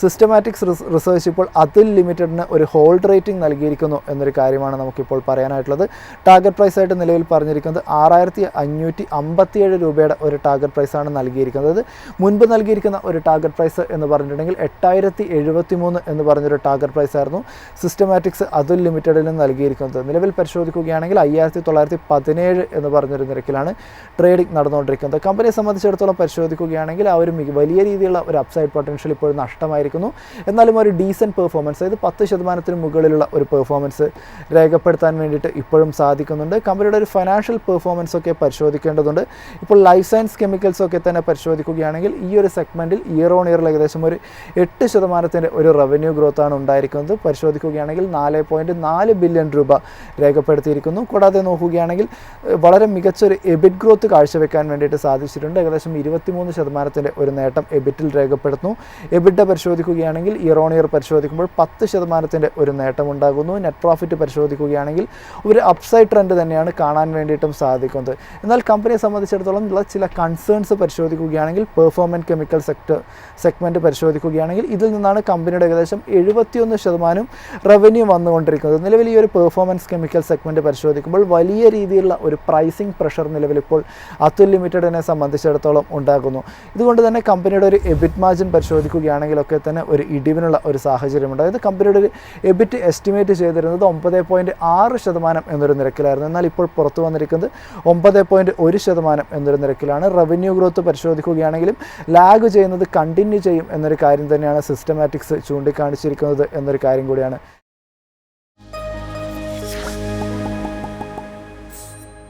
Systematics research ഇപ്പോൾ അതുൽ ലിമിറ്റഡിന് ഒരു ഹോൾഡ് റേറ്റിംഗ് നൽകിയിരിക്കുന്നു എന്നൊരു കാര്യമാണ് നമുക്കിപ്പോൾ പറയാനായിട്ടുള്ളത്. ടാർഗറ്റ് പ്രൈസ് ആയിട്ട് നിലവിൽ പറഞ്ഞിരിക്കുന്നത് 6557 രൂപയുടെ ഒരു ടാർഗറ്റ് പ്രൈസാണ് നൽകിയിരിക്കുന്നത്. മുൻപ് നൽകിയിരിക്കുന്ന ഒരു ടാർഗറ്റ് പ്രൈസ് എന്ന് പറഞ്ഞിട്ടുണ്ടെങ്കിൽ 8073 എന്ന് പറഞ്ഞൊരു ടാർഗറ്റ് പ്രൈസ് ആയിരുന്നു സിസ്റ്റമാറ്റിക്സ് അതുൽ ലിമിറ്റഡിന് നൽകിയിരിക്കുന്നത്. നിലവിൽ പരിശോധിക്കുകയാണെങ്കിൽ 5917 എന്ന് പറഞ്ഞൊരു നിരക്കിലാണ് ട്രേഡിംഗ് നടന്നുകൊണ്ടിരിക്കുന്നത്. കമ്പനിയെ സംബന്ധിച്ചിടത്തോളം പരിശോധിക്കുകയാണെങ്കിൽ ആ ഒരു വലിയ രീതിയിലുള്ള ഒരു അപ്സൈഡ് പൊട്ടൻഷ്യൽ ഇപ്പോൾ നഷ്ടമായിരിക്കുന്നു. എന്നാലും ഒരു ഡീസൻറ്റ് പെർഫോമൻസ്, അതായത് 10% മുകളിലുള്ള ഒരു പെർഫോമൻസ് രേഖപ്പെടുത്താൻ വേണ്ടിയിട്ട് ഇപ്പോഴും സാധിക്കുന്നുണ്ട്. കമ്പനിയുടെ ഒരു ഫൈനാൻഷ്യൽ പെർഫോമൻസ് ഒക്കെ പരിശോധിക്കേണ്ടതുണ്ട്. ഇപ്പോൾ ലൈഫ് സയൻസ് കെമിക്കൽസ് ഒക്കെ തന്നെ പരിശോധിക്കുകയാണെങ്കിൽ ഈ ഒരു സെഗ്മെൻറ്റിൽ ഇയർ ഓൺ ഇയറിൽ ഏകദേശം ഒരു 8% ഒരു റവന്യൂ ഗ്രോത്ത് ആണ് ഉണ്ടായിരിക്കുന്നത്. പരിശോധിക്കുകയാണെങ്കിൽ 4.4 ബില്യൺ രൂപ രേഖപ്പെടുത്തിയിരിക്കുന്നു. കൂടാതെ നോക്കുകയാണെങ്കിൽ വളരെ മികച്ചൊരു എബിറ്റ് ഗ്രോത്ത് കാഴ്ചവെക്കാൻ വേണ്ടിയിട്ട് സാധിച്ചിട്ടുണ്ട്. ഏകദേശം 23% ഒരു നേട്ടം എബിറ്റിൽ രേഖപ്പെടുത്തുന്നു. എബിറ്റ പരിശോധിക്കുകയാണെങ്കിൽ ഇയർ ഓൺ ഇയർ പരിശോധിക്കുമ്പോൾ 10% ഒരു നേട്ടമുണ്ടാകുന്നു. നെറ്റ് പ്രോഫിറ്റ് പരിശോധിക്കുകയാണെങ്കിൽ ഒരു അപ്സൈഡ് ട്രെൻഡ് തന്നെയാണ് കാണാൻ വേണ്ടിയിട്ടും സാധിക്കുന്നത്. എന്നാൽ കമ്പനിയെ സംബന്ധിച്ചിടത്തോളം ഉള്ള ചില കൺസേൺസ് പരിശോധിക്കുകയാണെങ്കിൽ പെർഫോമൻസ് കെമിക്കൽ സെഗ്മെൻറ്റ് പരിശോധിക്കുകയാണെങ്കിൽ ഇതിൽ നിന്നാണ് കമ്പനിയുടെ ഏകദേശം 71% റവന്യൂ വന്നുകൊണ്ടിരിക്കുന്നത്. നിലവിൽ ഈ ഒരു പെർഫോമൻസ് കെമിക്കൽ സെഗ്മെൻറ്റ് പരിശോധിക്കുമ്പോൾ വലിയ രീതിയിലുള്ള ഒരു പ്രൈസിംഗ് പ്രഷർ നിലവിൽ ഇപ്പോൾ അതുൽ ലിമിറ്റഡിനെ സംബന്ധിച്ചിടത്തോളം ഉണ്ടാകുന്നു. ഇതുകൊണ്ട് തന്നെ കമ്പനിയുടെ ഒരു എബിറ്റ് മാർജിൻ പരിശോധിക്കുകയാണെങ്കിലൊക്കെ തന്നെ ഒരു ഇടിവിനുള്ള ഒരു സാഹചര്യമുണ്ട്. അതായത് കമ്പനിയുടെ ഒരു എബിറ്റ് എസ്റ്റിമേറ്റ് ചെയ്തിരുന്നത് 9.6% എന്നൊരു നിരക്കിലായിരുന്നു. എന്നാൽ ഇപ്പോൾ പുറത്തു വന്നിരിക്കുന്നത് 9.1% എന്നൊരു നിരക്കിലാണ്. റവന്യൂ ഗ്രോത്ത് പരിശോധിക്കുകയാണെങ്കിലും ലാഗ് ചെയ്യുന്നത് കണ്ടിന്യൂ ചെയ്യും എന്നൊരു കാര്യം തന്നെയാണ് സിസ്റ്റമാറ്റിക്സ് ചൂണ്ടിക്കാണിച്ചിരിക്കുന്നത് എന്നൊരു കാര്യം കൂടിയാണ്